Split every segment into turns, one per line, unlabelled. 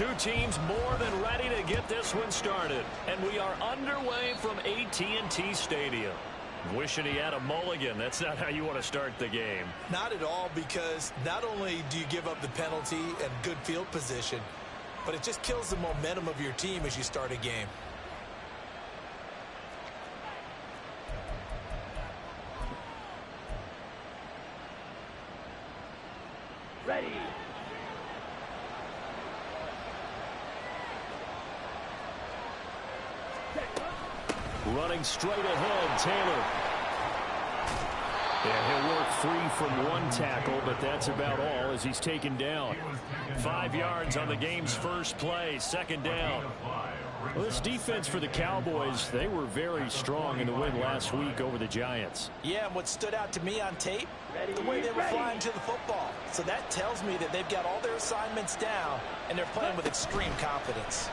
Two teams more than ready to get this one started. And we are underway from AT&T Stadium. Wishing he had a mulligan. That's not how you want to start the game.
Not at all, because not only do you give up the penalty and good field position, but it just kills the momentum of your team as you start a game.
Ready.
Running straight ahead, Taylor. Yeah, he'll work free from one tackle, but that's about all as he's taken down. 5 yards on the game's first play, second down. Well, this defense for the Cowboys, they were very strong in the win last week over the Giants.
Yeah, and what stood out to me on tape, the way they were flying to the football. So that tells me that they've got all their assignments down, and they're playing with extreme confidence.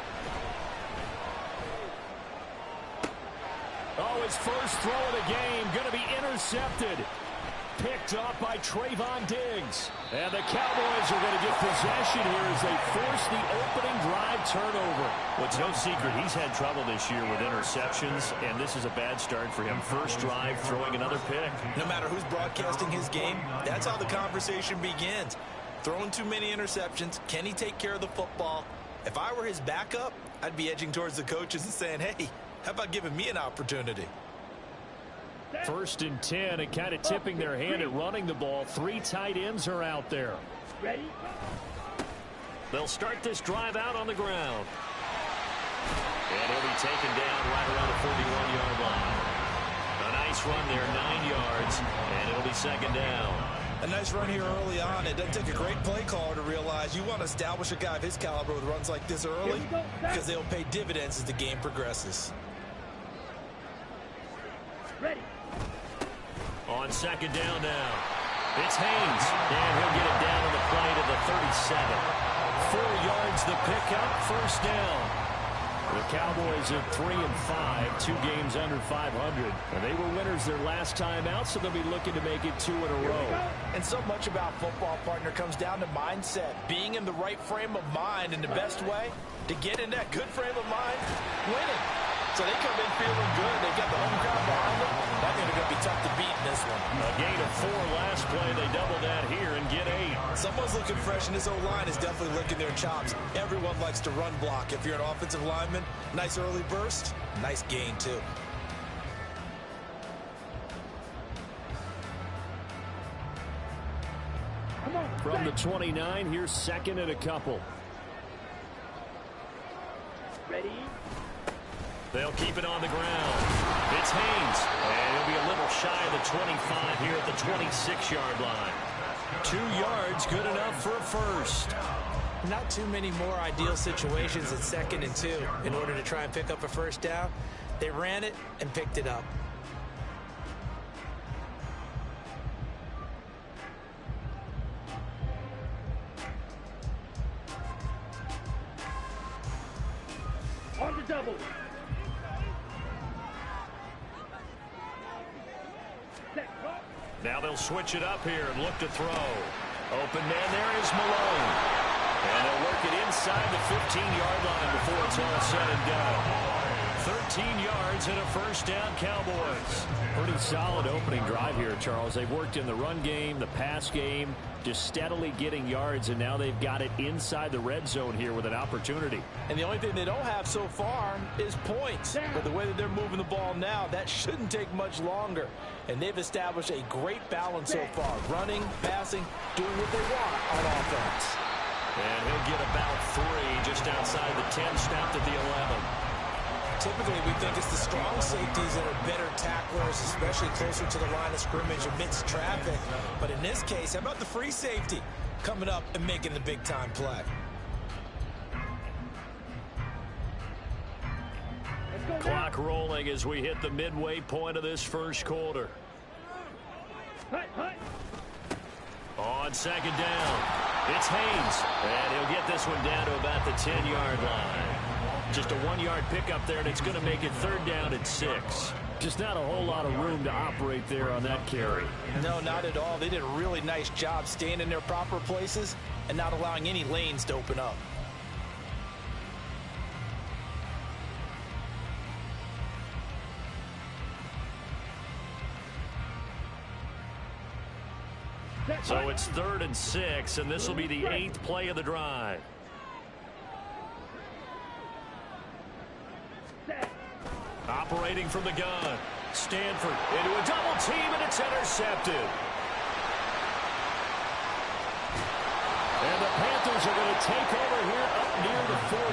Oh, his first throw of the game going to be intercepted. Picked up by Trayvon Diggs. And the Cowboys are going to get possession here as they force the opening drive turnover. Well, it's no secret he's had trouble this year with interceptions, and this is a bad start for him. First drive, throwing another pick.
No matter who's broadcasting his game, that's how the conversation begins. Throwing too many interceptions, can he take care of the football? If I were his backup, I'd be edging towards the coaches and saying, hey, how about giving me an opportunity?
First and 10, and kind of tipping their hand at running the ball. 3 tight ends are out there.
Ready?
They'll start this drive out on the ground. And he'll be taken down right around the 41-yard line. A nice run there, 9 yards, and it'll be second down.
A nice run here early on. It doesn't take a great play caller to realize you want to establish a guy of his caliber with runs like this early, because they'll pay dividends as the game progresses.
Ready.
On second down now, it's Haynes, and he'll get it down on the play to the 37. 4 yards the pickup, first down. The Cowboys are 3-5, 2 games under 500. And they were winners their last time out, so they'll be looking to make it 2 in a row.
And so much about football, partner, comes down to mindset. Being in the right frame of mind, and the best way to get in that good frame of mind, winning. So they come in feeling good. They've got the home crowd behind them. I think they're going to be tough to beat in this one.
A gain of 4 last play. They double that here and get 8.
Someone's looking fresh, and this O-line is definitely licking their chops. Everyone likes to run block. If you're an offensive lineman, nice early burst, nice gain too.
From the 29, here's second and a couple.
Ready?
They'll keep it on the ground. It's Haynes, and he'll be a little shy of the 25 here at the 26-yard line. 2 yards, good enough for a first.
Not too many more ideal situations at second and 2 in order to try and pick up a first down. They ran it and picked it up.
On the double.
Now they'll switch it up here and look to throw. Open man there is Malone. And they'll work it inside the 15-yard line before it's all said and done. 13 yards and a first down, Cowboys. Pretty solid opening drive here, Charles. They've worked in the run game, the pass game, just steadily getting yards, and now they've got it inside the red zone here with an opportunity.
And the only thing they don't have so far is points. But the way that they're moving the ball now, that shouldn't take much longer. And they've established a great balance so far. Running, passing, doing what they want on offense.
And he'll get about 3 just outside the 10, stopped at the 11.
Typically, we think it's the strong safeties that are better tacklers, especially closer to the line of scrimmage amidst traffic. But in this case, how about the free safety coming up and making the big-time play?
Clock rolling as we hit the midway point of this first quarter. On second down, it's Haynes, and he'll get this one down to about the 10-yard line. Just a 1-yard pickup there, and it's going to make it third down at 6. Just not a whole lot of room to operate there on that carry.
No, not at all. They did a really nice job staying in their proper places and not allowing any lanes to open up.
So it's 3rd and 6, and this will be the 8th play of the drive. Operating from the gun. Stanford into a double team, and it's intercepted. And the Panthers are going to take over here up near the 40.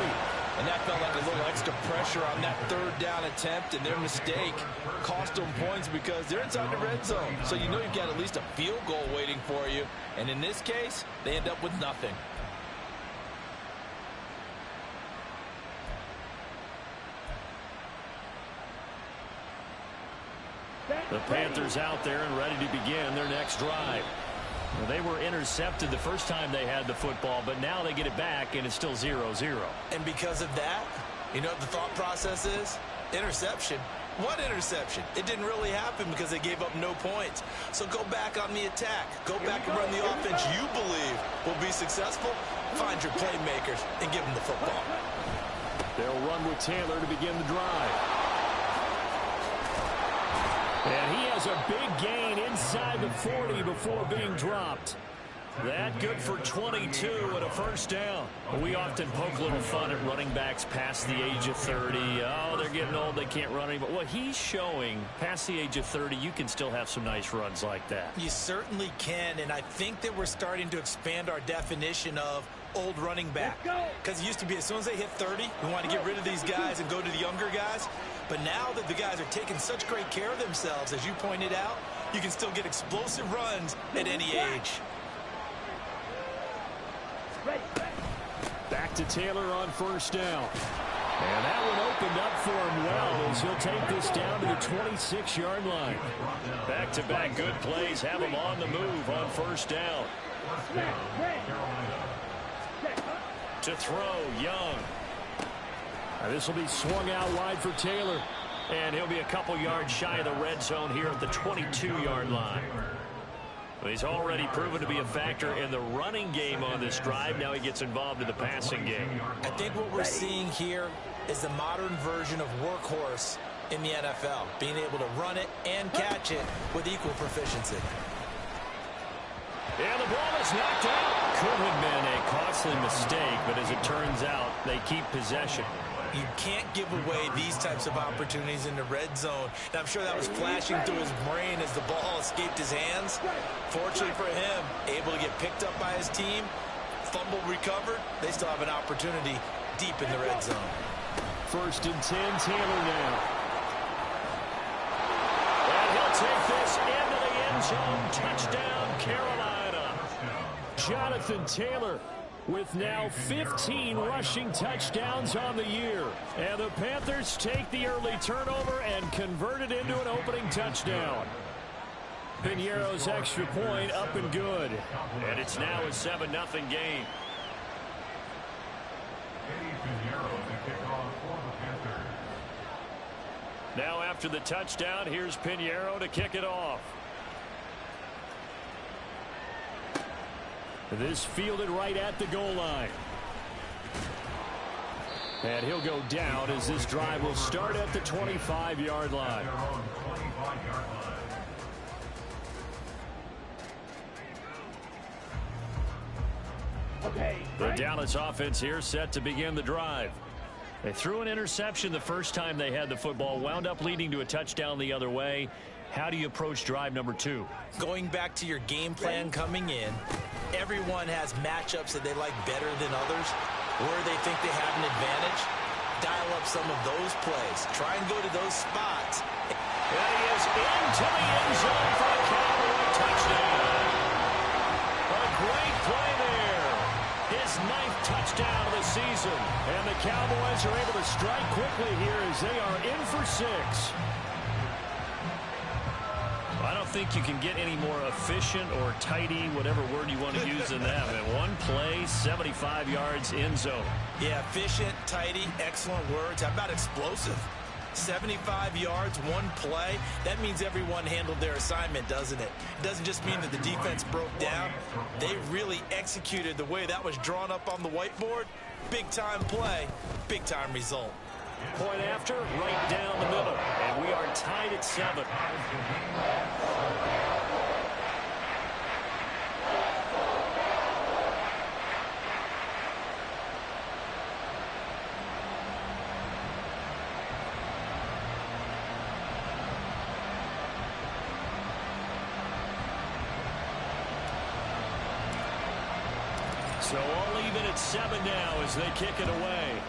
And that felt like a little extra pressure on that 3rd down attempt, and their mistake cost them points because they're inside the red zone. So you know you've got at least a field goal waiting for you. And in this case, they end up with nothing.
The Panthers out there and ready to begin their next drive. Well, they were intercepted the first time they had the football, but now they get it back, and it's still 0-0.
And because of that, you know what the thought process is? Interception. What interception? It didn't really happen because they gave up no points. So go back on the attack. Go back and run the offense you believe will be successful. Find your playmakers and give them the football.
They'll run with Taylor to begin the drive. And he has a big gain inside the 40 before being dropped. That good for 22 and a first down. We often poke a little fun at running backs past the age of 30. Oh, they're getting old, they can't run anymore. Well, he's showing past the age of 30, you can still have some nice runs like that.
You certainly can, and I think that we're starting to expand our definition of old running back. Because it used to be as soon as they hit 30, we want to get rid of these guys and go to the younger guys. But now that the guys are taking such great care of themselves, as you pointed out, you can still get explosive runs at any age.
Back to Taylor on first down. And that one opened up for him well as he'll take this down to the 26-yard line. Back-to-back good plays have him on the move on first down. To throw, Young. This will be swung out wide for Taylor. And he'll be a couple yards shy of the red zone here at the 22-yard line. He's already proven to be a factor in the running game on this drive. Now he gets involved in the passing game.
I think what we're seeing here is the modern version of workhorse in the NFL, being able to run it and catch it with equal proficiency.
And the ball is knocked out. Could have been a costly mistake, but as it turns out, they keep possession.
You can't give away these types of opportunities in the red zone. And I'm sure that was flashing through his brain as the ball escaped his hands. Fortunately for him, able to get picked up by his team, fumble recovered. They still have an opportunity deep in the red zone.
1st and 10, Taylor now. And he'll take this into the end zone. Touchdown, Carolina. Jonathan Taylor with now 15 rushing touchdowns on the year. And the Panthers take the early turnover and convert it into an opening touchdown. Piñeiro's extra point up and good. And it's now a 7-0 game. Now after the touchdown, here's Piñeiro to kick it off. This fielded right at the goal line. And he'll go down as this drive will start at the 25-yard line. The Dallas offense here set to begin the drive. They threw an interception the first time they had the football, wound up leading to a touchdown the other way. How do you approach drive number 2?
Going back to your game plan coming in, everyone has matchups that they like better than others, where they think they have an advantage. Dial up some of those plays. Try and go to those spots.
And he is into the end zone for a Cowboy touchdown. A great play there. His 9th touchdown of the season. And the Cowboys are able to strike quickly here as they are in for 6. I don't think you can get any more efficient or tidy, whatever word you want to use in that. And one play, 75 yards in zone.
Yeah, efficient, tidy, excellent words. How about explosive? 75 yards, one play. That means everyone handled their assignment, doesn't it? It doesn't just mean that the defense broke down. They really executed the way that was drawn up on the whiteboard. Big-time play, big-time result.
Point after, right down the middle. And we are tied at 7. So all even at 7 now as they kick it away.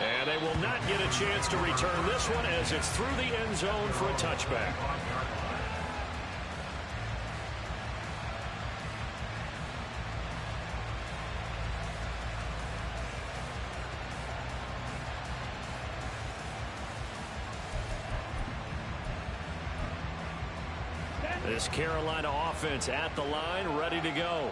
And they will not get a chance to return this one as it's through the end zone for a touchback. This Carolina offense at the line, ready to go.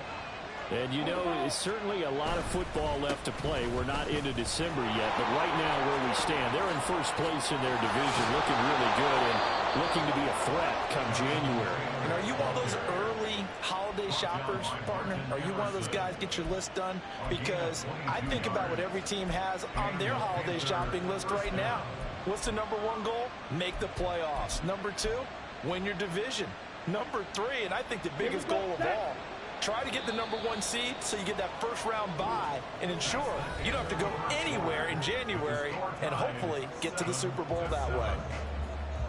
And you know, it's certainly a lot of football left to play. We're not into December yet, but right now where we stand, they're in first place in their division, looking really good and looking to be a threat come January.
And are you one of those early holiday shoppers, partner? Are you one of those guys get your list done? Because I think about what every team has on their holiday shopping list right now. What's the #1 goal? Make the playoffs. #2, win your division. #3, and I think the biggest goal of all, try to get the #1 seed so you get that first-round bye and ensure you don't have to go anywhere in January and hopefully get to the Super Bowl that way.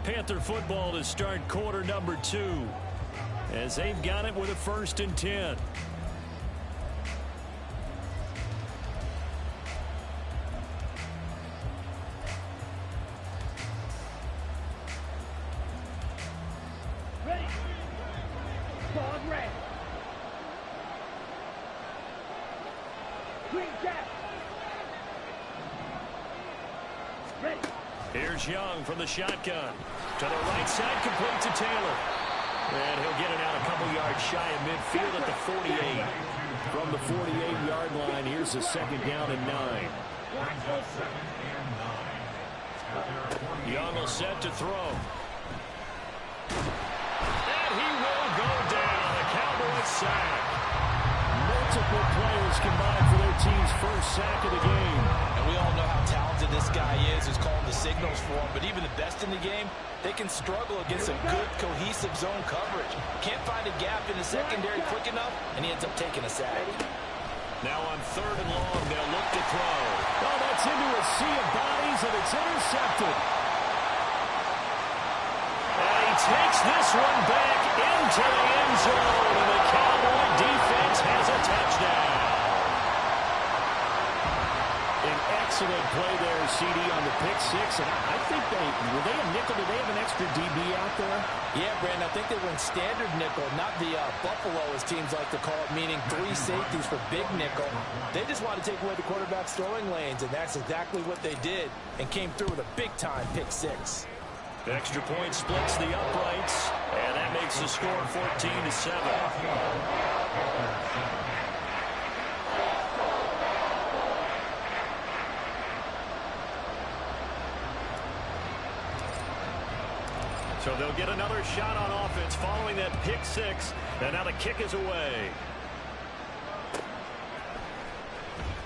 Panther football to start quarter #2 as they've got it with a 1st and 10.
Ready. Ball red. Green cap. Ready.
Here's Young from the shotgun. To the right side, complete to Taylor. And he'll get it out a couple yards shy of midfield at the 48. From the 48-yard line, here's a 2nd down and 9. Young will set to throw. And he will go down. A Cowboys sack. Multiple players combined for their team's first sack of the game.
And we all know how talented this guy is who's calling the signals for him. But even the best in the game, they can struggle against a good, cohesive zone coverage. Can't find a gap in the secondary quick enough, and he ends up taking a sack.
Now on 3rd and long, they'll look to throw. Oh, that's into a sea of bodies, and it's intercepted. And he takes this one back into the end zone, and the Cowboy defense has a touchdown. An excellent play there, CD, on the pick 6. And I think were they a nickel? Did they have an extra DB out there?
Yeah, Brandon, I think they were in standard nickel, not the Buffalo, as teams like to call it, meaning 3 safeties for big nickel. They just want to take away the quarterback's throwing lanes, and that's exactly what they did, and came through with a big-time pick 6.
The extra point splits the uprights, and that makes the score 14-7. So they'll get another shot on offense following that pick 6, and now the kick is away.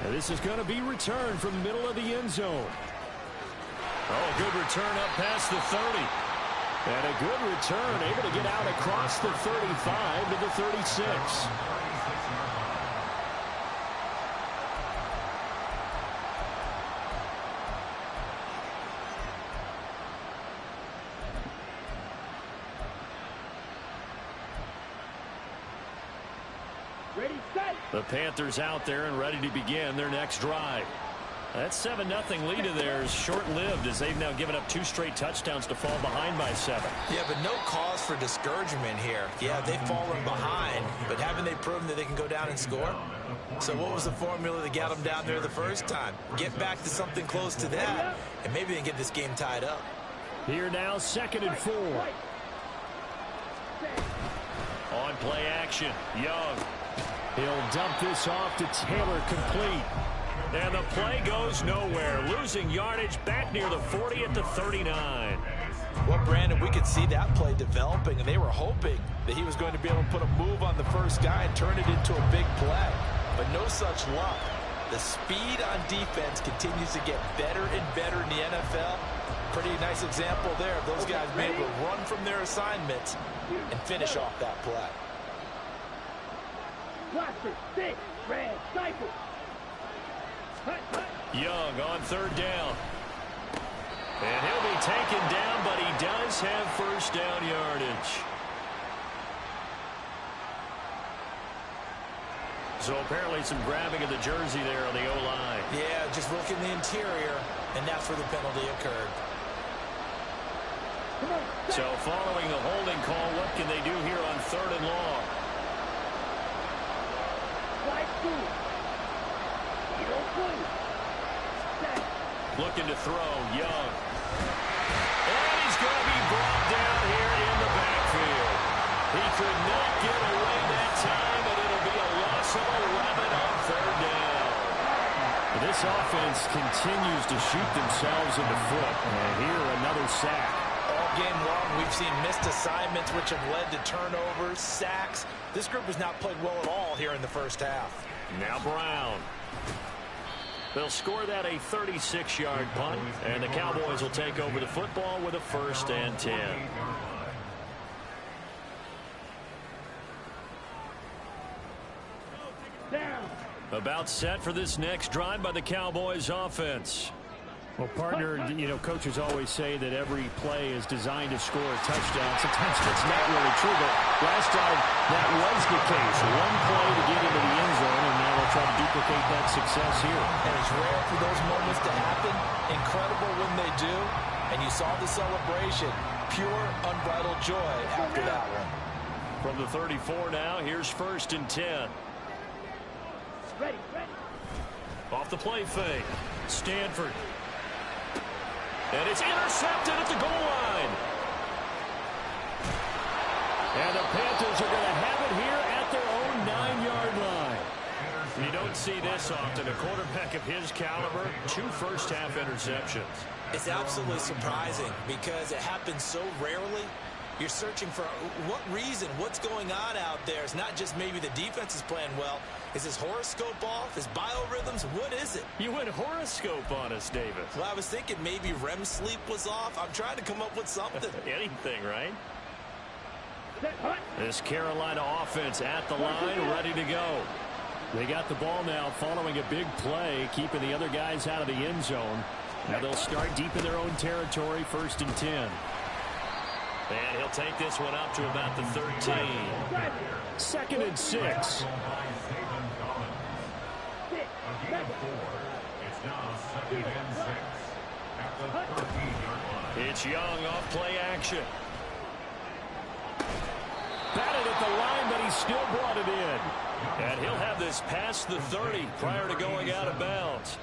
And this is going to be returned from the middle of the end zone. Oh, good return up past the 30. And a good return, able to get out across the 35 to the 36.
Ready, set.
The Panthers out there and ready to begin their next drive. That 7-0 lead of theirs short-lived as they've now given up 2 straight touchdowns to fall behind by 7.
Yeah, but no cause for discouragement here. Yeah, they've fallen behind, but haven't they proven that they can go down and score? So what was the formula that got them down there the first time? Get back to something close to that, and maybe they can get this game tied up.
Here now, 2nd and 4. On play action, Young. He'll dump this off to Taylor, complete. And the play goes nowhere. Losing yardage back near the 40 at the 39.
Well, Brandon, we could see that play developing, and they were hoping that he was going to be able to put a move on the first guy and turn it into a big play. But no such luck. The speed on defense continues to get better and better in the NFL. Pretty nice example there of those guys being able to run from their assignments and finish off that play.
Blaster, stick, red, cycle.
Young on 3rd down. And he'll be taken down, but he does have first down yardage. So apparently some grabbing of the jersey there on the O-line.
Yeah, just look in the interior, and that's where the penalty occurred.
So following the holding call, what can they do here on 3rd and long? Looking to throw, Young. And he's going to be brought down here in the backfield. He could not get away that time, and it'll be a loss of 11 on 3rd down. This offense continues to shoot themselves in the foot. And here, another sack.
All game long, we've seen missed assignments, which have led to turnovers, sacks. This group has not played well at all here in the first half.
Now Brown. They'll score that a 36-yard punt, and the Cowboys will take over the football with a 1st and 10.
Down.
About set for this next drive by the Cowboys offense.
Well, partner, you know, coaches always say that every play is designed to score a touchdown. Sometimes that's not really true, but last time that was the case. One play to get into the end zone, and now they'll try to duplicate that success here.
And it's rare for those moments to happen. Incredible when they do. And you saw the celebration. Pure, unbridled joy after that one.
From the 34 now, here's 1st and 10.
Ready, ready.
Off the play fake. Stanford. And it's intercepted at the goal line. And the Panthers are going to have it here at their own 9-yard line. You don't see this often. A quarterback of his caliber, 2 first-half interceptions.
It's absolutely surprising because it happens so rarely. You're searching for what reason, what's going on out there. It's not just maybe the defense is playing well. Is his horoscope off? His biorhythms? What is it?
You went horoscope on us, Davis.
Well, I was thinking maybe REM sleep was off. I'm trying to come up with something.
Anything, right?
Set, hut.
This Carolina offense at the line, ready to go.
They got the ball now following a big play, keeping the other guys out of the end zone. Now they'll start deep in their own territory, 1st and 10.
And he'll take this one up to about the 13.
2nd and 6.
It's Young off play action.
Batted at the line, but he still brought it in.
And he'll have this past the 30 prior to going out of bounds.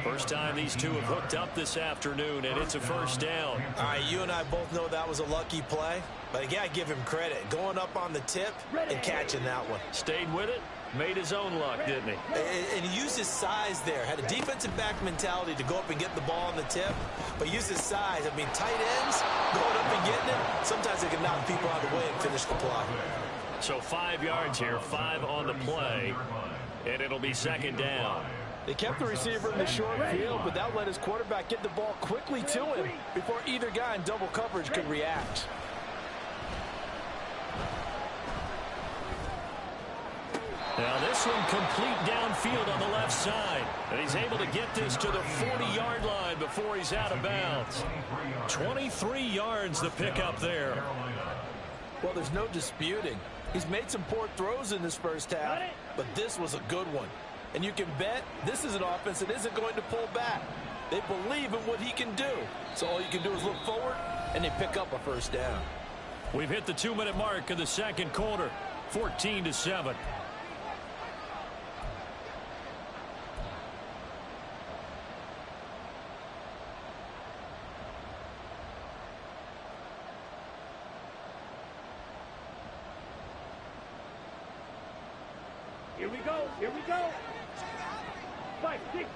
First time these two have hooked up this afternoon, and it's a 1st down.
All right, you and I both know that was a lucky play. But again, I give him credit. Going up on the tip and catching that one.
Stayed with it, made his own luck, didn't he?
And he used his size there. Had a defensive back mentality to go up and get the ball on the tip. But used his size. I mean, tight ends going up and getting it. Sometimes they can knock people out of the way and finish the play.
So 5 yards here, 5 on the play. And it'll be 2nd down.
They kept the receiver in the short field, but that let his quarterback get the ball quickly to him before either guy in double coverage could react.
Now this one complete downfield on the left side. And he's able to get this to the 40-yard line before he's out of bounds. 23 yards the pickup there.
Well, there's no disputing. He's made some poor throws in this first half, but this was a good one. And you can bet this is an offense that isn't going to pull back. They believe in what he can do. So all you can do is look forward, and they pick up a 1st down.
We've hit the 2-minute mark of the 2nd quarter, 14-7.
Here we go, here we go. 5, 6.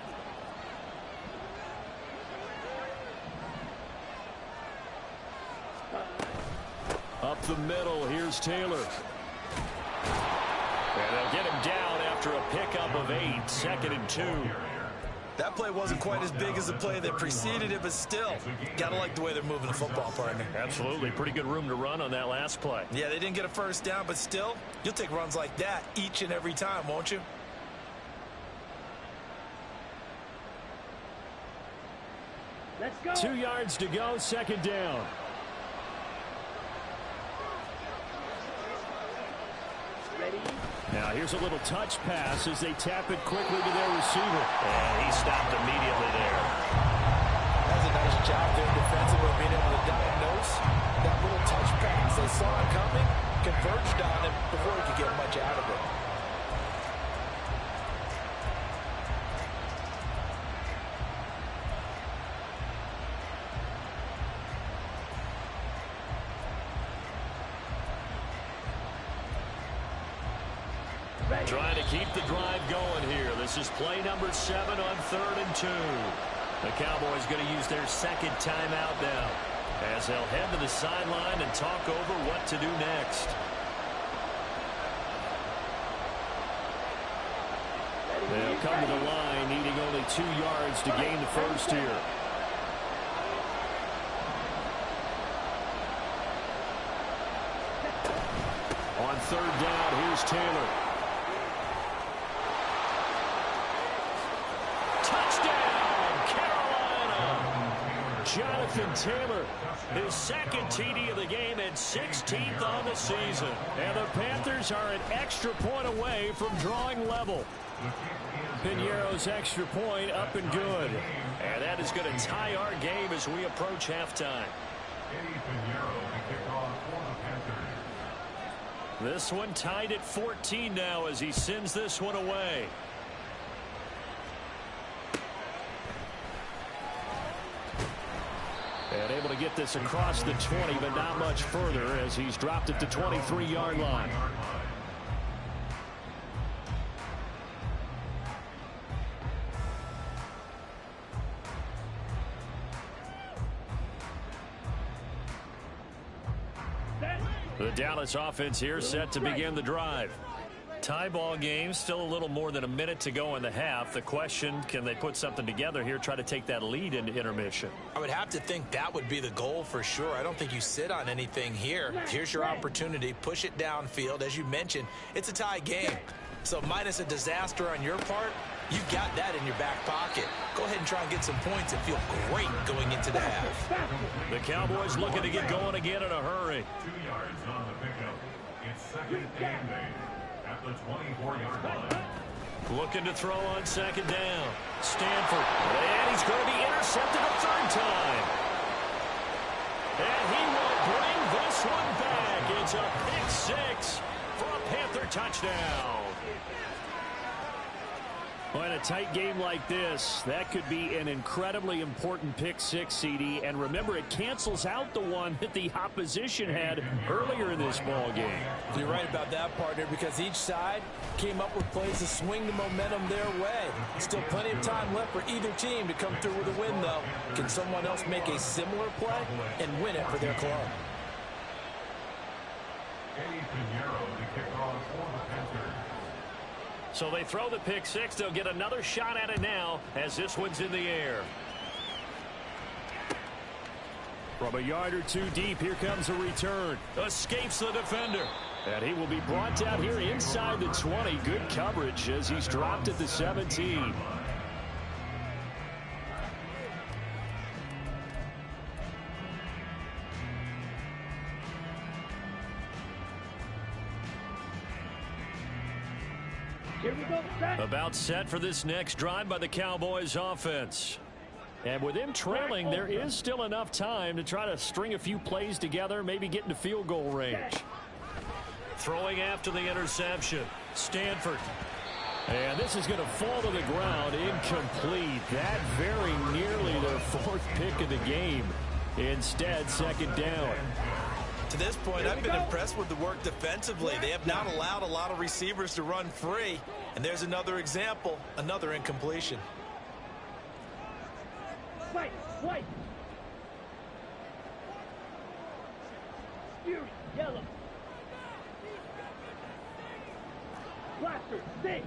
Up the middle, here's Taylor. And they'll get him down after a pickup of 8, 2nd and 2.
That play wasn't quite as big as the play that preceded it, but still, got to like the way they're moving the football, partner.
Absolutely. Pretty good room to run on that last play.
Yeah, they didn't get a 1st down, but still, you'll take runs like that each and every time, won't you?
Let's go.
2 yards to go, 2nd down.
Ready.
Now here's a little touch pass as they tap it quickly to their receiver.
And he stopped immediately there.
That's a nice job there defensively, being able to diagnose that little touch pass. They saw it coming, converged on it before he could get much out of it.
Trying to keep the drive going here. This is play number 7 on 3rd and 2. The Cowboys going to use their second timeout now, as they'll head to the sideline and talk over what to do next.
They'll come to the line, needing only 2 yards to gain the first here. On 3rd down, here's Taylor.
Touchdown, Carolina! Jonathan Taylor, his second TD of the game and 16th on the season.
And the Panthers are an extra point away from drawing level. Piñeiro's extra point up and good.
And that is going to tie our game as we approach halftime. This one tied at 14 now as he sends this one away.
And able to get this across the 20, but not much further as he's dropped it to 23-yard line. The Dallas offense here set to begin the drive.
Tie ball game, still a little more than a minute to go in the half. The question, can they put something together here, try to take that lead into intermission?
I would have to think that would be the goal for sure. I don't think you sit on anything here. Here's your opportunity. Push it downfield. As you mentioned, it's a tie game. So minus a disaster on your part, you've got that in your back pocket. Go ahead and try and get some points and feel great going into the half.
The Cowboys looking to get going again in a hurry.
2 yards on the pickup. It's 2nd and 8 at the 24-yard line.
Looking to throw on 2nd down. Stanford. And he's going to be intercepted a 3rd time. And he will bring this one back. It's a pick 6 for a Panther touchdown.
Well, in a tight game like this, that could be an incredibly important pick 6, CD. And remember, it cancels out the one that the opposition had earlier in this ball game.
You're right about that, partner, because each side came up with plays to swing the momentum their way. Still plenty of time left for either team to come through with a win, though. Can someone else make a similar play and win it for their club?
Piñeiro to kick off for the Panthers.
So they throw the pick 6. They'll get another shot at it now as this one's in the air.
From a yard or 2 deep, here comes a return.
Escapes the defender.
And he will be brought down here inside the 20. Good coverage as he's dropped at the 17.
Here we go, set.
About set for this next drive by the Cowboys offense.
And with them trailing, there is still enough time to try to string a few plays together, maybe get into field goal range.
Throwing after the interception. Stanford.
And this is going to fall to the ground, incomplete. That very nearly their 4th pick of the game. Instead, 2nd down.
To this point, I've been impressed with the work defensively. They have not allowed a lot of receivers to run free. And there's another example, another incompletion.
White, white. Fury, yellow. Blaster, stink.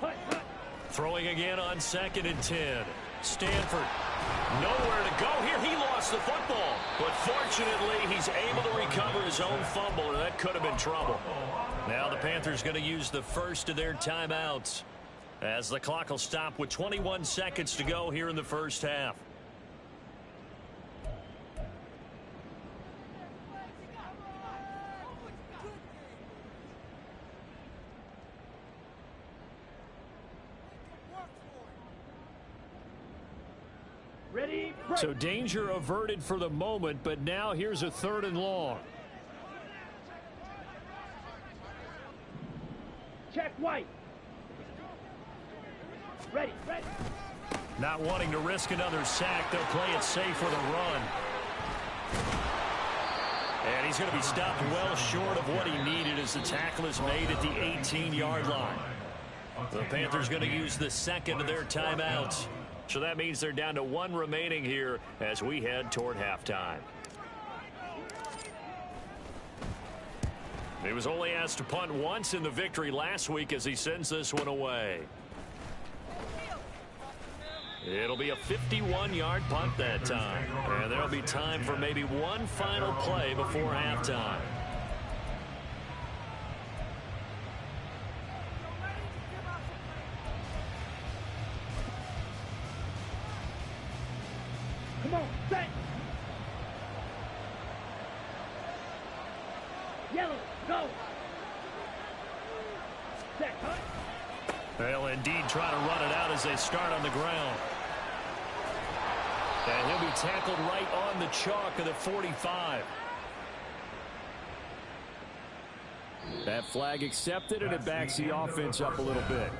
Hut, hut.
Throwing again on 2nd and 10. Stanford. Nowhere to go here. He lost the football. But fortunately, he's able to recover his own fumble, and that could have been trouble. Now the Panthers going to use the first of their timeouts, as the clock will stop with 21 seconds to go here in the first half.
So danger averted for the moment, but now here's a 3rd and long.
Check white. Ready.
Not wanting to risk another sack, they'll play it safe with a run. And he's going to be stopped well short of what he needed as the tackle is made at the 18-yard line. The Panthers going to use the second of their timeouts. So that means they're down to 1 remaining here as we head toward halftime. He was only asked to punt once in the victory last week as he sends this one away. It'll be a 51-yard punt that time. And there'll be time for maybe one final play before halftime.
Come on, set. Yellow, go. Set, huh?
They'll indeed try to run it out as they start on the ground. And he'll be tackled right on the chalk of the 45.
That flag accepted, and it backs the offense up a little bit.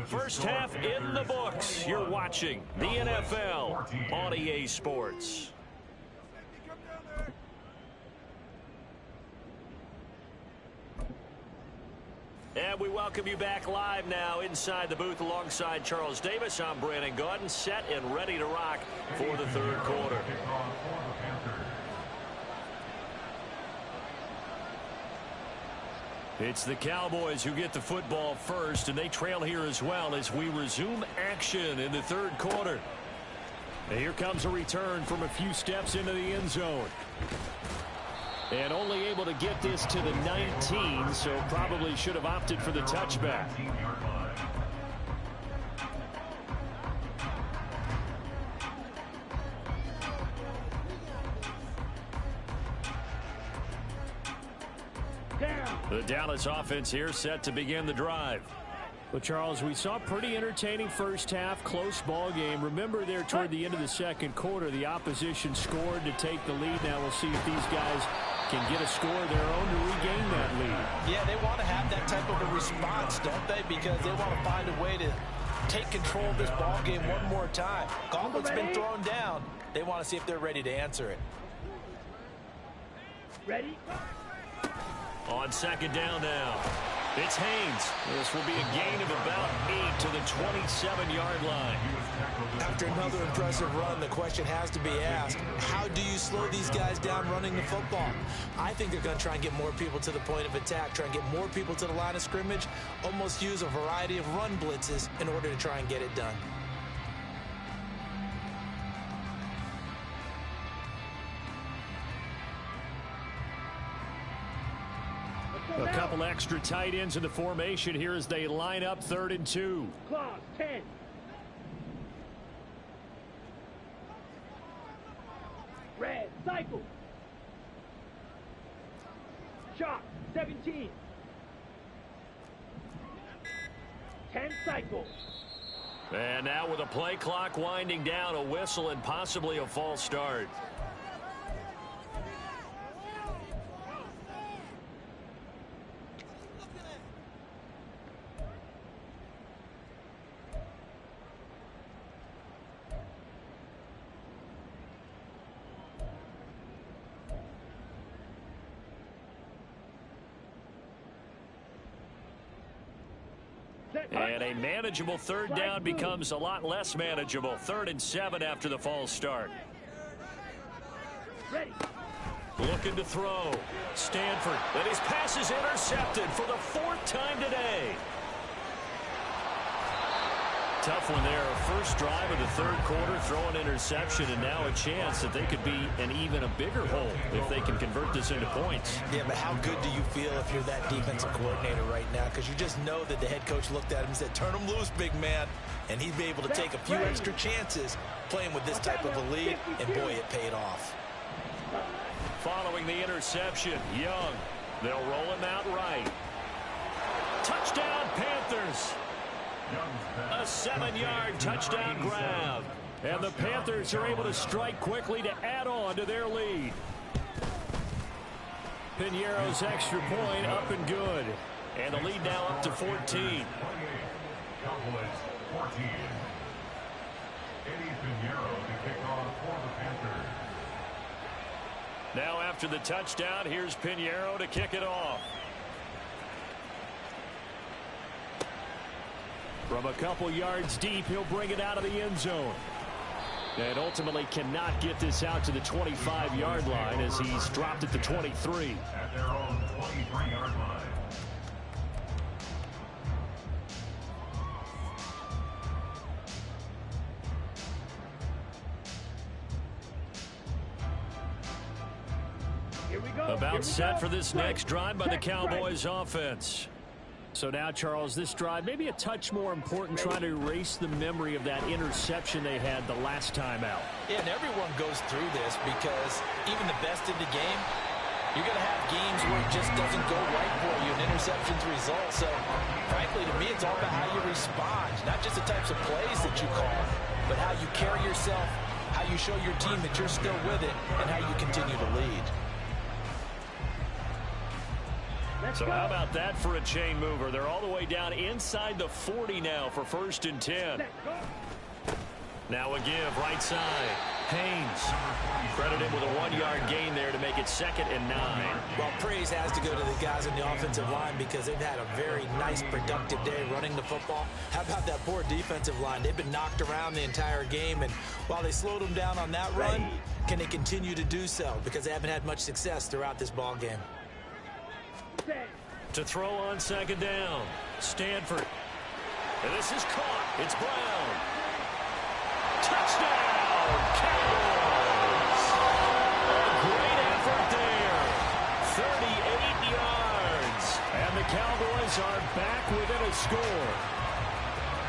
First half in the books. You're watching the NFL on EA Sports. And we welcome you back live now inside the booth alongside Charles Davis. I'm Brandon Gaudin, set and ready to rock for the 3rd quarter. It's the Cowboys who get the football first, and they trail here as well as we resume action in the 3rd quarter.
And here comes a return from a few steps into the end zone. And only able to get this to the 19, so probably should have opted for the touchback.
The Dallas offense here set to begin the drive.
Well, Charles, we saw a pretty entertaining first half, close ball game. Remember there toward the end of the 2nd quarter, the opposition scored to take the lead. Now we'll see if these guys can get a score of their own to regain that lead.
Yeah, they want to have that type of a response, don't they? Because they want to find a way to take control of this ball game one more time. Gauntlet's been thrown down. They want to see if they're ready to answer it.
Ready?
On 2nd down now. It's Haynes. This will be a gain of about 8 to the 27-yard line.
After another impressive run, the question has to be asked, how do you slow these guys down running the football? I think they're going to try and get more people to the point of attack, try and get more people to the line of scrimmage, almost use a variety of run blitzes in order to try and get it done.
A couple extra tight ends in the formation here as they line up 3rd and 2.
Clock, 10. Red, cycle. Shot, 17. 10 cycle.
And now with a play clock winding down, a whistle and possibly a false start. And a manageable 3rd down becomes a lot less manageable. 3rd and 7 after the false start.
Ready.
Looking to throw. Stanford. And his pass is intercepted for the 4th time today. Tough one there. First drive of the 3rd quarter, throw an interception, and now a chance that they could be an even a bigger hole if they can convert this into points.
Yeah, but how good do you feel if you're that defensive coordinator right now? Because you just know that the head coach looked at him and said, turn him loose, big man. And he'd be able to take a few extra chances playing with this type of a lead, and boy, it paid off.
Following the interception, Young. They'll roll him out right. Touchdown, Panthers. A 7-yard touchdown grab.
And the Panthers are able to strike quickly to add on to their lead. Piñeiro's extra point up and good. And the lead now up to 14.
Cowboys 14. Piñeiro to kick off for the Panthers.
Now after the touchdown, here's Piñeiro to kick it off.
From a couple yards deep, he'll bring it out of the end zone. And ultimately cannot get this out to the 25-yard line as he's dropped at the 23.
At their own 23-yard line.
Here we go.
About set for this next drive by the Cowboys offense.
So now, Charles, this drive maybe a touch more important, trying to erase the memory of that interception they had the last time out.
Yeah, and everyone goes through this because even the best in the game, you're going to have games where it just doesn't go right for you and interceptions result. So, frankly, to me, it's all about how you respond, not just the types of plays that you call, but how you carry yourself, how you show your team that you're still with it, and how you continue to lead.
So how about that for a chain mover? They're all the way down inside the 40 now for 1st and 10. Now a give right side. Haynes credited with a 1-yard gain there to make it 2nd and 9.
Well, praise has to go to the guys on the offensive line because they've had a very nice, productive day running the football. How about that poor defensive line? They've been knocked around the entire game, and while they slowed them down on that run, can they continue to do so? Because they haven't had much success throughout this ball game.
To throw on 2nd down. Stanford. And this is caught. It's Brown. Touchdown, Cowboys. A great effort there. 38 yards. And the Cowboys are back within a score.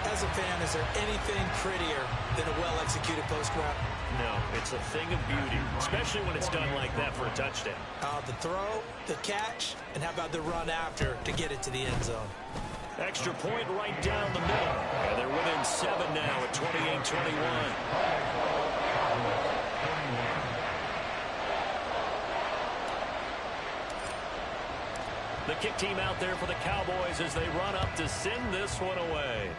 As a fan, is there anything prettier than a well-executed post route?
No, it's a thing of beauty, especially when it's done like that for a touchdown.
The throw, the catch, and how about the run after to get it to the end zone?
Extra point right down the middle. And they're within 7 now at 28-21. The kick team out there for the Cowboys as they run up to send this one away.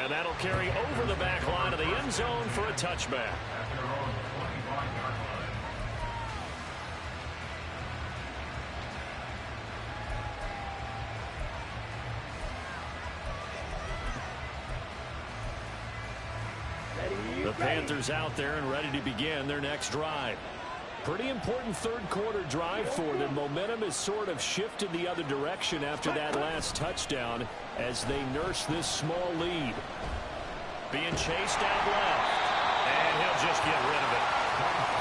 And that'll carry over the back line of the end zone for a touchback.
At their own 25-yard line.
The Panthers out there and ready to begin their next drive. Pretty important third-quarter drive for them. Momentum has sort of shifted the other direction after that last touchdown as they nurse this small lead. Being chased out left. And he'll just get rid of it.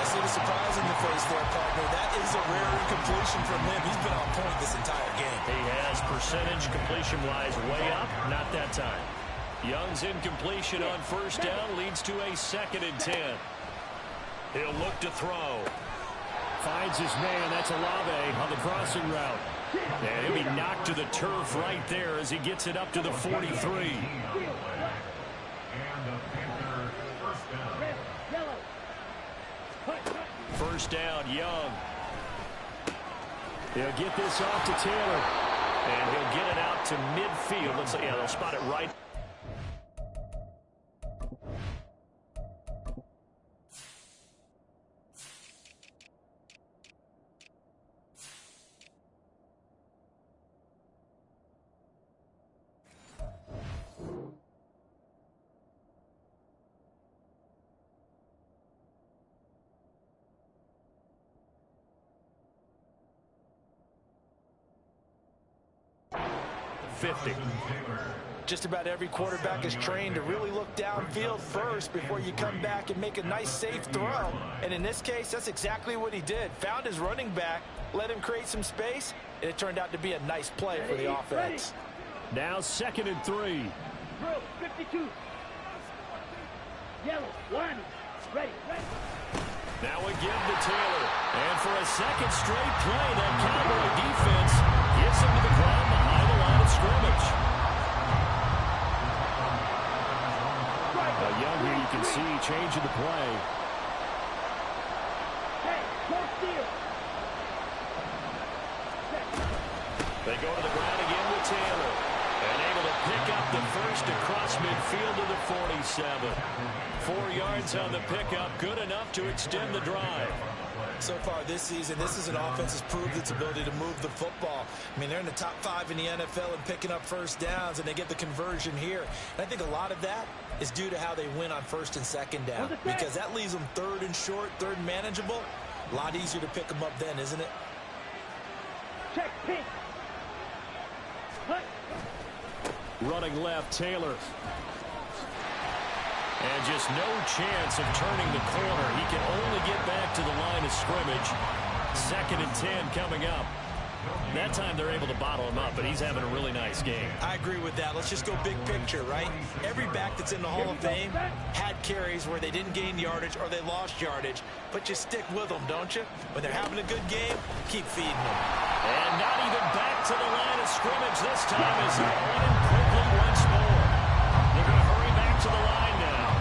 I see the surprise in the face there, partner. That is a rare incompletion from him. He's been on point this entire game.
He has percentage completion-wise way up. Not that time. Young's incompletion on 1st down leads to a 2nd and 10. He'll look to throw.
Finds his man. That's Olave on the crossing route.
And he'll be knocked to the turf right there as he gets it up to the 43.
And the Panther first down.
1st down, Young.
He'll get this off to Taylor.
And he'll get it out to midfield. Looks like, yeah, they'll spot it right.
Just about every quarterback is trained to really look downfield first before you come back and make a nice, safe throw. And in this case, that's exactly what he did. Found his running back, let him create some space, and it turned out to be a nice play for the offense.
Now 2nd and 3.
Bro, 52. Yellow, 1. Ready.
Now a give to Taylor. And for a 2nd straight play, that Cowboy defense gets him to the ground behind the line of scrimmage.
Young here, you can see changing the play.
Hey, don't steal.
They go to the ground again with Taylor. And able to pick up the first across midfield to the 47. 4 yards on the pickup, good enough to extend the drive.
So far this season, this is an offense that's proved its ability to move the football. I mean, they're in the top 5 in the NFL in picking up first downs, and they get the conversion here. And I think a lot of that is due to how they win on first and second down, because that leaves them third and short, third and manageable. A lot easier to pick them up then, isn't it?
Check pink. Hut.
Running left, Taylor. And just no chance of turning the corner. He can only get back to the line of scrimmage. 2nd and 10 coming up. That time they're able to bottle him up, but he's having a really nice game.
I agree with that. Let's just go big picture, right? Every back that's in the Hall of Fame had carries where they didn't gain yardage or they lost yardage, but you stick with them, don't you? When they're having a good game, keep feeding them.
And not even back to the line of scrimmage this time as they're on him quickly once more. They're going to hurry back to the line now.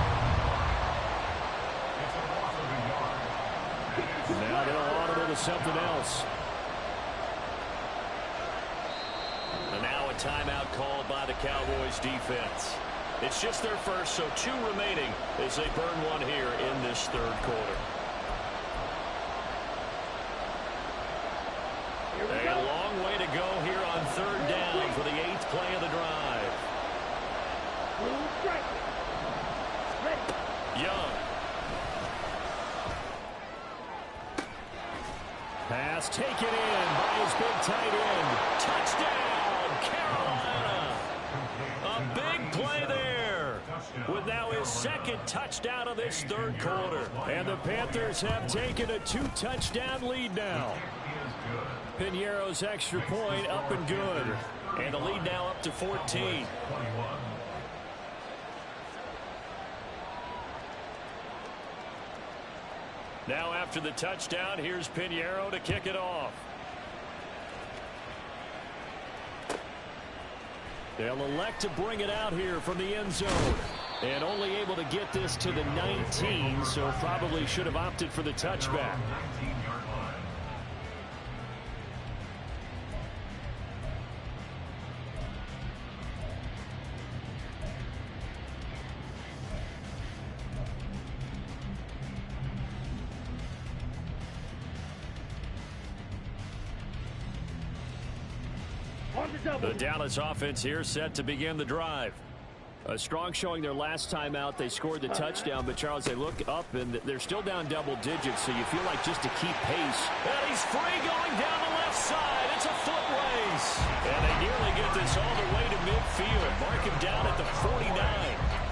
Now they'll audible to something else.
And now a timeout called by the Cowboys defense. It's just their first, so 2 remaining as they burn one here in this 3rd quarter. A long way to go here on 3rd down for the 8th play of the drive. Young.
Pass taken in by his big tight end.
Touchdown, Carolina. A big play there with now his 2nd touchdown of this 3rd quarter.
And the Panthers have taken a 2-touchdown lead now. Piñeiro's extra point up and good.
And the lead now up to 14. Now after the touchdown, here's Piñeiro to kick it off.
They'll elect to bring it out here from the end zone. And only able to get this to the 19, so probably should have opted for the touchback.
The Dallas offense here set to begin the drive.
A strong showing their last time out. They scored the touchdown, but Charles, they look up and they're still down double digits, so you feel like just to keep pace.
And he's free going down the left side. It's a foot race. And they nearly get this all the way to midfield. Mark him down at the 49.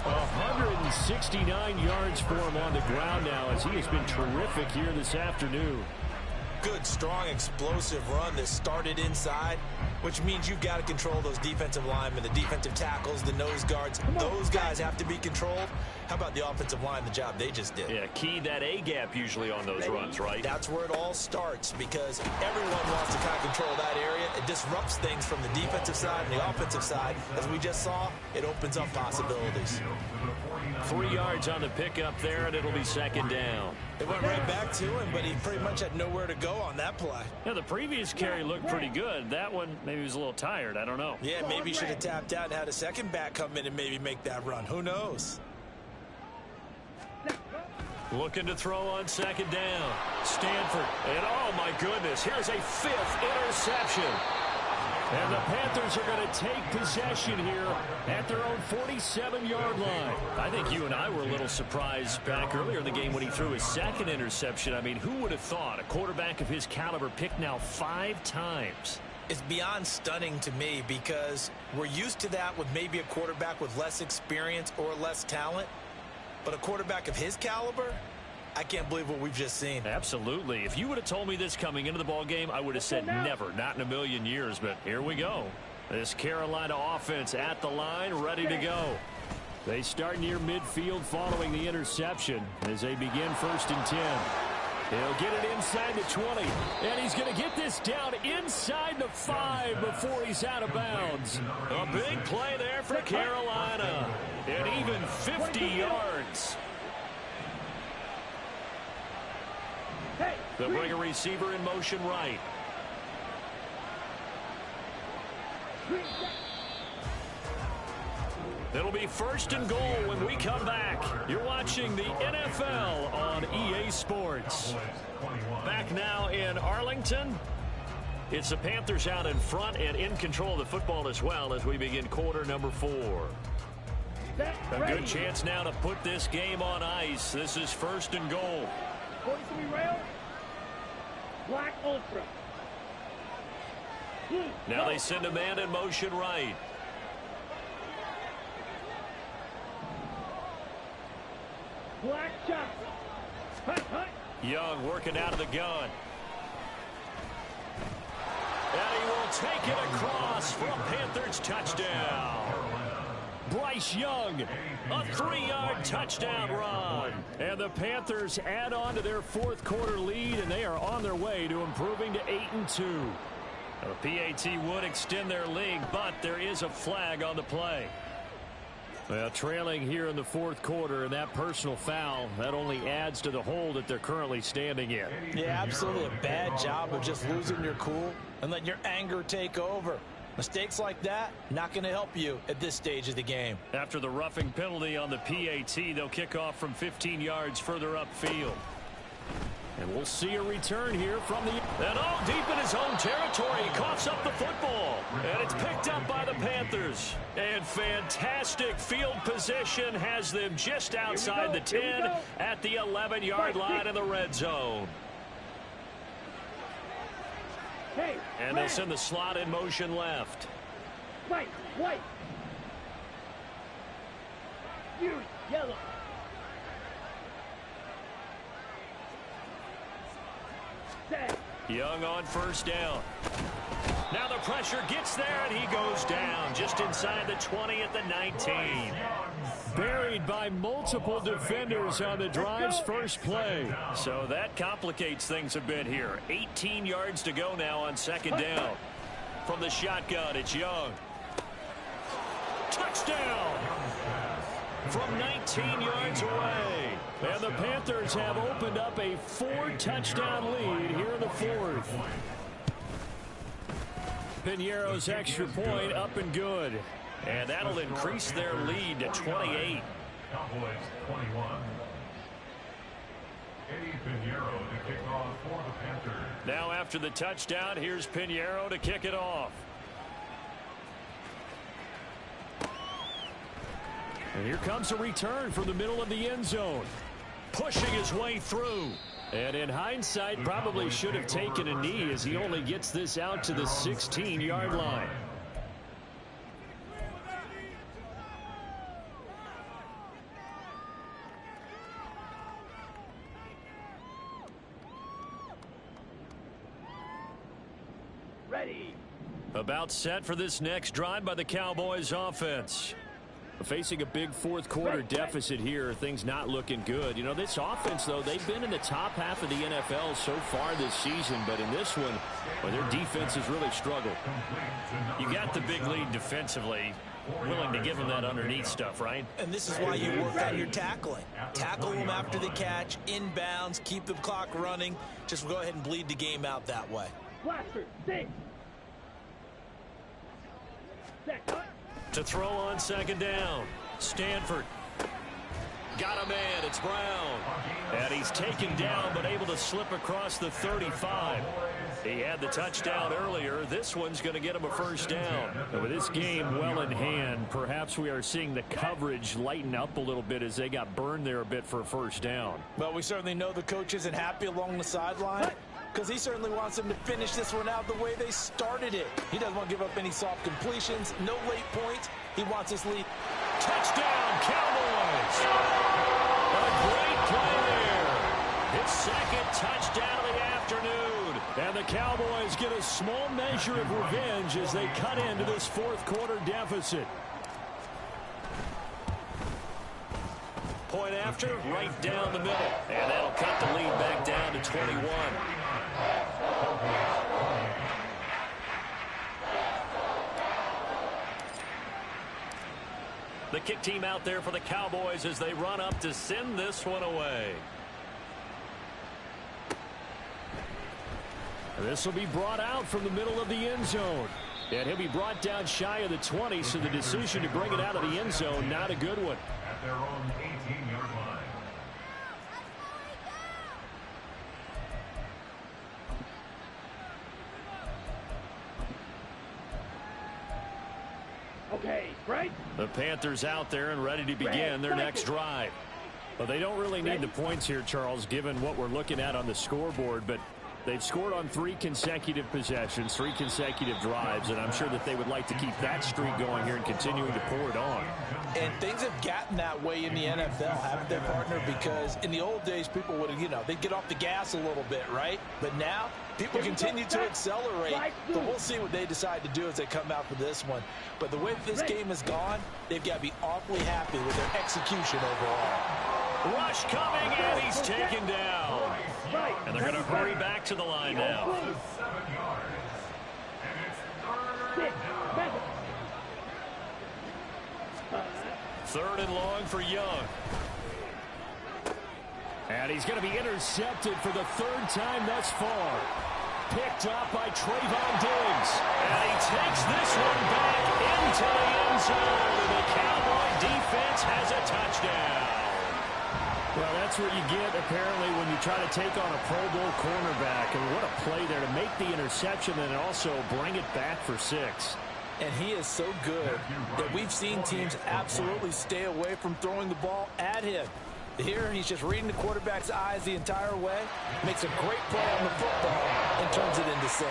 169 yards for him on the ground now as he has been terrific here this afternoon.
Good, strong, explosive run that started inside, which means you've got to control those defensive linemen, the defensive tackles, the nose guards. Those guys have to be controlled. How about the offensive line, the job they just did?
Yeah, key that A-gap usually on those runs, right?
That's where it all starts, because everyone wants to kind of control that area. It disrupts things from the defensive side and the offensive side. As we just saw, it opens up possibilities.
3 yards on the pickup there, and it'll be 2nd down.
They went right back to him, but he pretty much had nowhere to go on that play.
Yeah, the previous carry looked pretty good. That one, maybe he was a little tired. I don't know.
Yeah, maybe he should have tapped out and had a second back come in and maybe make that run. Who knows?
Looking to throw on 2nd down. Stanford. And oh my goodness, here's a 5th interception.
And the Panthers are going to take possession here at their own 47-yard line.
I think you and I were a little surprised back earlier in the game when he threw his 2nd interception. I mean, who would have thought a quarterback of his caliber picked now 5 times?
It's beyond stunning to me, because we're used to that with maybe a quarterback with less experience or less talent. But a quarterback of his caliber, I can't believe what we've just seen.
Absolutely. If you would have told me this coming into the ball game, I would have said never, not in a million years. But here we go. This Carolina offense at the line, ready to go.
They start near midfield following the interception as they begin 1st and 10. He'll get it inside the 20, and he's going to get this down inside the 5 before he's out of bounds. A big play there for Carolina, and even 50 yards. They'll bring a receiver in motion right. It'll be 1st and goal when we come back. You're watching the NFL on EA Sports. Back now in Arlington. It's the Panthers out in front and in control of the football as well as we begin quarter number 4. A good chance now to put this game on ice. This is 1st and goal.
Black Ultra.
Now they send a man in motion right.
Black Chop. Hut, hut.
Young working out of the gun. And he will take it across for a Panthers touchdown. Bryce Young, a 3-yard touchdown run. And the Panthers add on to their 4th quarter lead, and they are on their way to improving to 8-2. The PAT would extend their lead, but there is a flag on the play. Well, trailing here in the 4th quarter, and that personal foul, that only adds to the hole that they're currently standing in.
Yeah, absolutely a bad job of just losing your cool and letting your anger take over. Mistakes like that, not going to help you at this stage of the game.
After the roughing penalty on the PAT, they'll kick off from 15 yards further upfield.
And we'll see a return here from the...
And all deep in his own territory, he coughs up the football. And it's picked up by the Panthers. And fantastic field position has them just outside the 10 at the 11-yard line in the red zone. And they'll send the slot in motion left.
White. Fury. Yellow.
Young on 1st down. Now the pressure gets there, and he goes down just inside the 20 at the 19.
Buried by multiple defenders on the drive's first play.
So that complicates things a bit here. 18 yards to go now on 2nd down. From the shotgun, it's Young. Touchdown! From 19 yards away.
And the Panthers have opened up a 4-touchdown lead here in the 4th. Piñeiro's extra point up and good.
And that'll increase their lead to 28.
Cowboys 21. Eddie Piñeiro to kick off for the Panthers.
Now after the touchdown, here's Piñeiro to kick it off.
And here comes a return from the middle of the end zone.
Pushing his way through.
And in hindsight, probably should have taken a knee as he only gets this out to the 16-yard line.
Ready.
About set for this next drive by the Cowboys offense.
Facing a big 4th quarter deficit here, things not looking good. You know, this offense, though, they've been in the top half of the NFL so far this season, but in this one, well, their defense has really struggled.
You got the big lead defensively. Willing to give them that underneath stuff, right?
And this is why you work on your tackling. Tackle them after the catch, inbounds, keep the clock running. Just go ahead and bleed the game out that way.
Blaster. 6.
To throw on 2nd down. Stanford. Got a man. It's Brown. And he's taken down but able to slip across the 35. He had the touchdown earlier. This one's going to get him a 1st down.
And with this game well in hand, perhaps we are seeing the coverage lighten up a little bit as they got burned there a bit for a 1st down.
Well, we certainly know the coach isn't happy along the sideline because he certainly wants them to finish this one out the way they started it. He doesn't want to give up any soft completions, no late points. He wants this lead.
Touchdown, Cowboys! A great play there. His 2nd touchdown of the afternoon.
And the Cowboys get a small measure of revenge as they cut into this 4th quarter deficit.
point after, right down the middle. And that'll cut the lead back down to 21. The kick team out there for the Cowboys as they run up to send this one away.
This will be brought out from the middle of the end zone. And he'll be brought down shy of the 20, so the decision to bring it out of the end zone, not a good one.
At their own 18-yard line.
Okay, right?
The Panthers out there and ready to begin their next drive. Well, they don't really need the points here, Charles, given what we're looking at on the scoreboard, but they've scored on 3 consecutive possessions, 3 consecutive drives, and I'm sure that they would like to keep that streak going here and continuing to pour it on.
And things have gotten that way in the NFL, haven't they, partner? Because in the old days, people would, they'd get off the gas a little bit, right? But now, people continue to accelerate. So we'll see what they decide to do as they come out for this one. But the way this game has gone, they've got to be awfully happy with their execution overall.
Rush coming, and he's taken down. And they're going to hurry back to the line now.
7 yards. And it's 3rd down.
Third and long for Young.
And he's going to be intercepted for the 3rd time thus far. Picked up by Trayvon Diggs.
And he takes this one back into the end zone. And the Cowboy defense has a touchdown.
Well, that's what you get, apparently, when you try to take on a Pro Bowl cornerback. And what a play there to make the interception and also bring it back for 6.
And he is so good that we've seen teams absolutely stay away from throwing the ball at him. Here, he's just reading the quarterback's eyes the entire way. Makes a great play on the football and turns it into 6.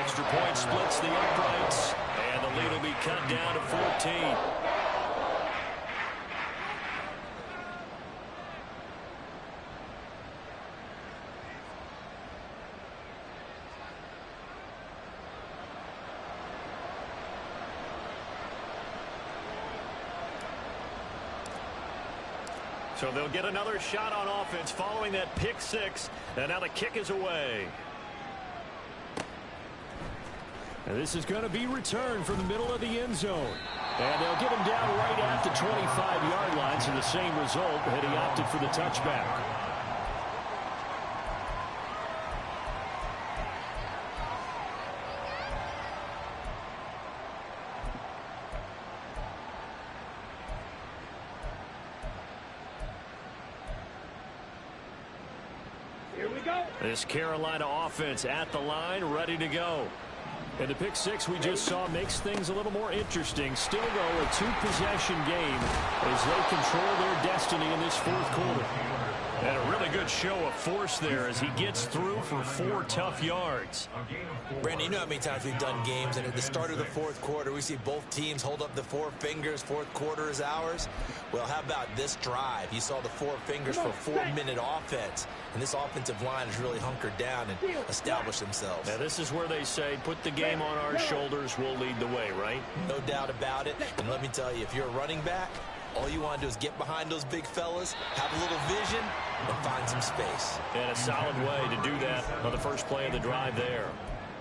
Extra point splits the uprights. And the lead will be cut down to 14. So they'll get another shot on offense following that pick 6. And now the kick is away.
And this is going to be returned from the middle of the end zone. And they'll get him down right at the 25-yard line. So the same result, had he opted for the touchback. This Carolina offense at the line, ready to go. And the pick 6 we just saw makes things a little more interesting. Still, though, a 2-possession game as they control their destiny in this 4th quarter.
And a really good show of force there as he gets through for 4 tough yards.
Brandon, you know how many times we've done games, and at the start of the 4th quarter, we see both teams hold up the 4 fingers. 4th quarter is ours. Well, how about this drive? You saw the 4 fingers for 4-minute offense, and this offensive line has really hunkered down and established themselves.
Now, this is where they say, put the game on our shoulders, we'll lead the way, right?
No doubt about it. And let me tell you, if you're a running back, all you want to do is get behind those big fellas, have a little vision, and find some space.
And a solid way to do that on the first play of the drive there.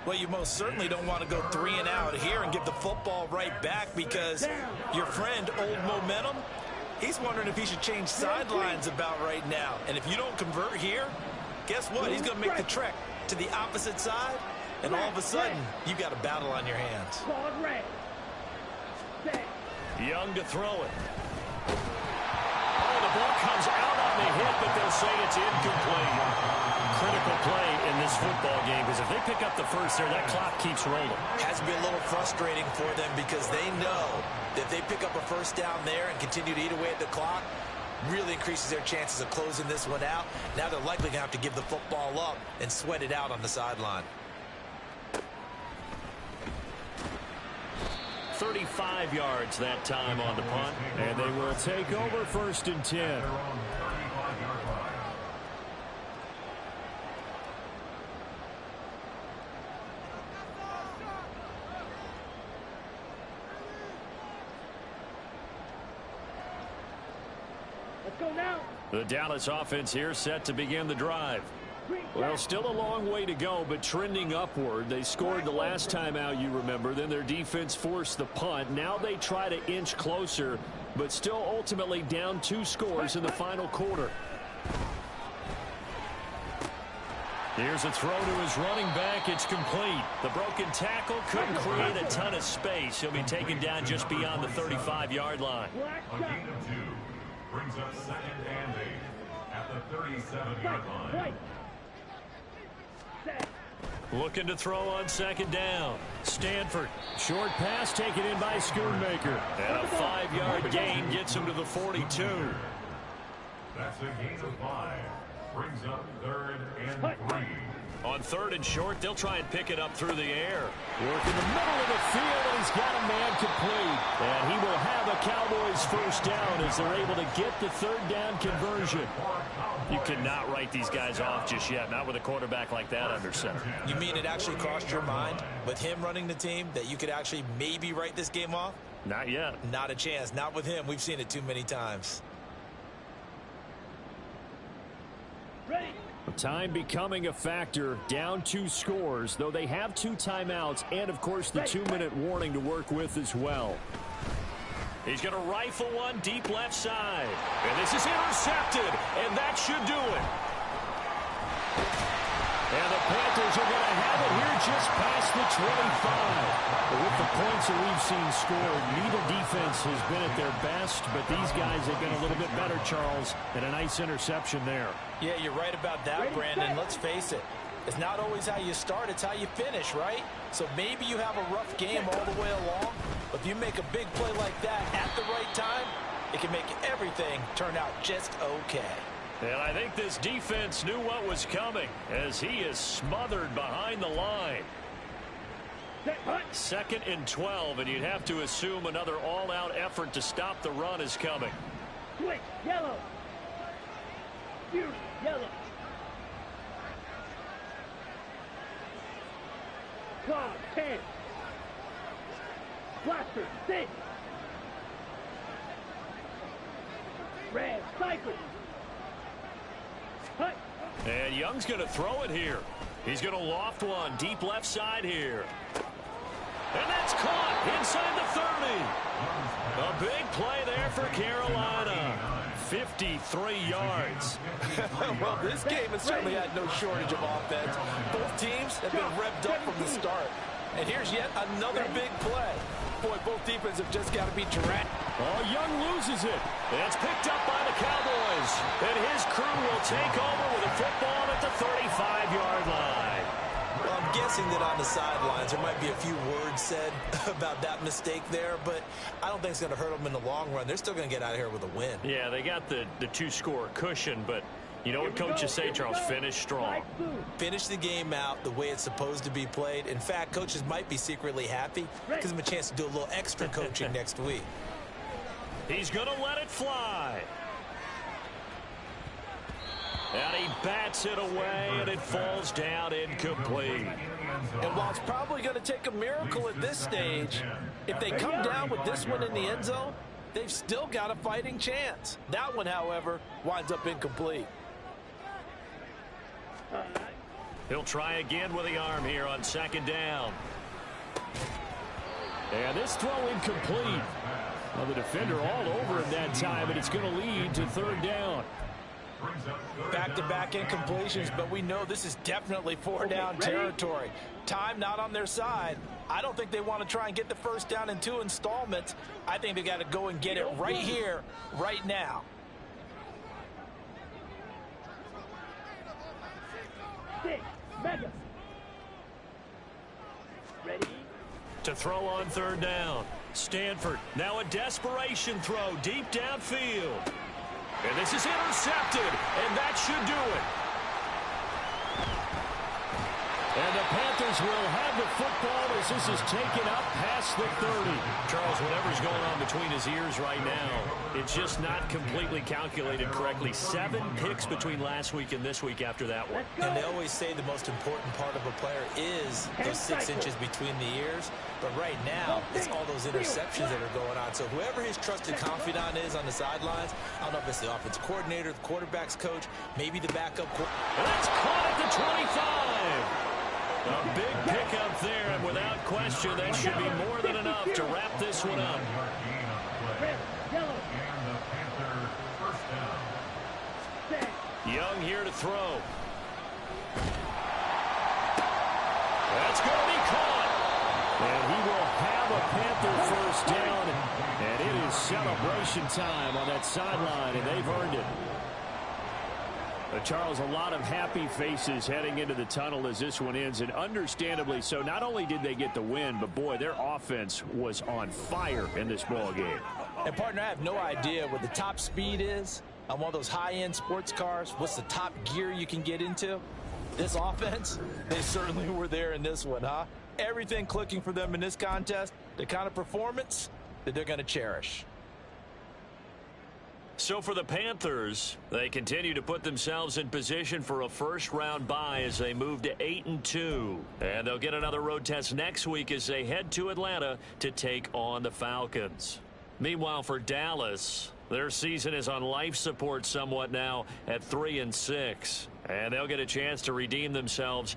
Well, you most certainly don't want to go 3 and out here and give the football right back because your friend, Old Momentum, he's wondering if he should change sidelines about right now. And if you don't convert here, guess what? He's going to make the trek to the opposite side, and all of a sudden, you've got a battle on your hands.
Young to throw it. Oh, the ball comes out on the hit, but they'll say it's incomplete. Critical play in this football game because if they pick up the first there, that clock keeps rolling.
Has been a little frustrating for them because they know that if they pick up a first down there and continue to eat away at the clock, really increases their chances of closing this one out. Now they're likely going to have to give the football up and sweat it out on the sideline.
35 yards that time on the punt.
And they will take over 1st and 10.
Go now.
The Dallas offense here set to begin the drive. Well, still a long way to go, but trending upward. They scored the last time out, you remember. Then their defense forced the punt. Now they try to inch closer, but still ultimately down 2 scores in the final quarter. Here's a throw to his running back. It's complete. The broken tackle couldn't create a ton of space. He'll be taken down just beyond the 35-yard line.
A gain of 2 brings up 2nd and 8 at the 37-yard line.
Looking to throw on 2nd down. Stanford. Short pass taken in by Schoonmaker. And a 5-yard gain gets him to the 42.
That's a gain of 5. Brings up 3rd and 3.
On 3rd and short, they'll try and pick it up through the air. Work in the middle of the field, and he's got a man complete. And he will have a Cowboys first down as they're able to get the 3rd down conversion. You cannot write these guys off just yet, not with a quarterback like that under center.
You mean it actually crossed your mind with him running the team that you could actually maybe write this game off?
Not yet.
Not a chance. Not with him. We've seen it too many times.
Ready.
Time becoming a factor, down 2 scores, though they have 2 timeouts and, of course, the 2-minute warning to work with as well. He's going to rifle one deep left side. And this is intercepted, and that should do it. And the Panthers are going to have it here just past the 25. But with the points that we've seen scored, neither defense has been at their best, but these guys have been a little bit better, Charles, and a nice interception there.
Yeah, you're right about that, Brandon. Let's face it. It's not always how you start, it's how you finish, right? So maybe you have a rough game all the way along, but if you make a big play like that at the right time, it can make everything turn out just okay.
And I think this defense knew what was coming as he is smothered behind the line. 2nd and 12, and you'd have to assume another all-out effort to stop the run is coming.
Switch. Yellow. Fury. Yellow. Cloud. 10. Blaster. 6. Red. Cycle.
And Young's going to throw it here. He's going to loft one deep left side here. And that's caught inside the 30. A big play there for Carolina. 53 yards.
Well, this game has certainly had no shortage of offense. Both teams have been revved up from the start. And here's yet another big play. Boy, both defenses have just got to be direct.
Oh, Young loses it. It's picked up by the Cowboys. And his crew will take over with a football at the 35-yard line.
Well, I'm guessing that on the sidelines there might be a few words said about that mistake there, but I don't think it's going to hurt them in the long run. They're still going to get out of here with a win.
Yeah, they got the 2-score cushion, but you know what coaches say, Charles? Finish strong.
Finish the game out the way it's supposed to be played. In fact, coaches might be secretly happy because of a chance to do a little extra coaching next week.
He's going to let it fly. And he bats it away, and it falls down incomplete.
And while it's probably going to take a miracle at this stage, if they come down with this one in the end zone, they've still got a fighting chance. That one, however, winds up incomplete.
He'll try again with the arm here on 2nd down. And this throw incomplete. Well, the defender all over him that time, and it's going to lead to 3rd down.
Back-to-back incompletions, but we know this is definitely 4-down territory. Time not on their side. I don't think they want to try and get the first down in 2 installments. I think they got to go and get it right here, right now.
Mega. Ready.
To throw on 3rd down. Stanford, now a desperation throw deep downfield. And this is intercepted, and that should do it.
And the Panthers will have the football as this is taken up past the 30.
Charles, whatever's going on between his ears right now, it's just not completely calculated correctly. 7 picks between last week and this week after that one.
And they always say the most important part of a player is those 6 inches between the ears. But right now, it's all those interceptions that are going on. So whoever his trusted confidant is on the sidelines, I don't know if it's the offensive coordinator, the quarterback's coach, maybe the backup.
That's caught at the 25. A big pickup there, and without question, that should be more than enough to wrap this one up. Young here to throw. That's going to be caught.
And he will have a Panther first down, and it is celebration time on that sideline, and they've earned it. Charles, a lot of happy faces heading into the tunnel as this one ends, and understandably so. Not only did they get the win, but boy, their offense was on fire in this ball game.
And partner, I have no idea what the top speed is on one of those high-end sports cars. What's the top gear you can get into? This offense, they certainly were there in this one, huh? Everything clicking for them in this contest, the kind of performance that they're going to cherish.
So for the Panthers, they continue to put themselves in position for a first-round bye as they move to 8-2. And they'll get another road test next week as they head to Atlanta to take on the Falcons. Meanwhile, for Dallas, their season is on life support somewhat now at 3-6. And they'll get a chance to redeem themselves